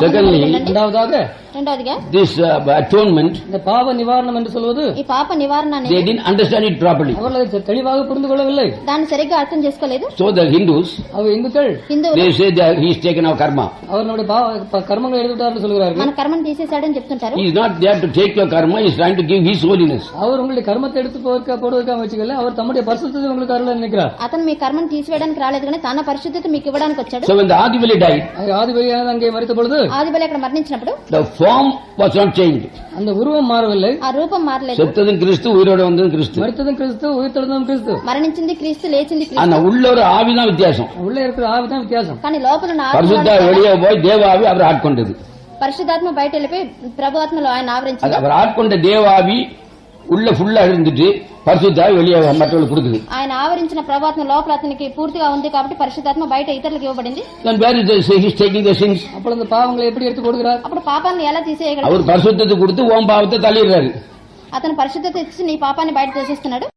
Secondly, இரண்டாவதாக this atonement, இந்த பாவ நிவாரணம் என்று சொல்வது పాప నివారణ they didn't understand it properly. அவர்கள் அதை தெளிவாக புரிந்து கொள்ளவில்லை. దాన్ని సరిగ్గా అర్థం చేసుకోలేదు. So the Hindus, இந்துக்கள் they say that he is taken our karma. அவர் நம்முடைய கர்மங்களை எடுத்துட்டார்னு சொல்கிறார்கள். మన కర్మను తీసేశాడని చెప్తుంటారు. He is not there to take your karma, he is trying to give his holiness. அவர் உங்களுடைய கர்மத்தை எடுத்து போடுவதற்காக வச்சுக்கல, அவர் தம்முடைய பரிசுத்தத்தை உங்களுக்கு அருள நினைக்கிறார். అతను మీ కర్మను తీసివేయడానికి రాలేదు కానీ తన పరిశుద్ధత మీకు ఇవ్వడానికి వచ్చాడు. So when the Adibali died, ஆதிபலியானது அங்கே மரித்த பொழுது ఆదిబలి అక్కడ మరణించినప్పుడు the form was not changed. அந்த உருவம் మారவில்லை, ఆ రూపం మారలేదు. செத்ததும் கிறிஸ்து, உயிரோட வந்ததும் கிறிஸ்து. மரித்ததும் கிறிஸ்து, உயிர்த்தெழுந்ததும் கிறிஸ்து. మరణించింది క్రీస్తు, లేచింది క్రీస్తు. ஆனா உள்ள ஒரு ஆவிதான் வித்தியாசம். உள்ள இருக்கிற ஆவிதான் வித்தியாசம். కానీ లోపల ఉన్న பரிசுத்த வெளியே போய் தேவாவி அவர் ஆட்கொண்டது. పరిశుద్ధాత్మ బయట వెళ్ళిపోయి ప్రభు ఆత్మలో ఆయన ఆవరించింది. அவர் ஆட்கொண்ட தேவாவி உள்ள ஃபுல்லா இருந்துட்டு பரிசுத்த வெளியே மற்றவங்களுக்கு கொடுக்குது. ఆయన ఆవరించిన ప్రభాత్మ లోపల అతనికి పూర్తిగా ఉంది కాబట్టి పరిశుద్ధాత్మ బయట ఇతరులకు ఇవ్వబడింది. Then where is he is taking the sins? அப்ப அந்த பாவங்களை எப்படி எடுத்து கொடுக்கிறார்? అప్పుడు పాపాన్ని ఎలా తీసేయగలరు? அவர் பரிசுத்தத்தை கொடுத்து ஓம் பாவத்தை தள்ளிடுறாரு. అతను పరిశుద్ధత ఇచ్చి నీ పాపాన్ని బయట తీసేస్తున్నాడు.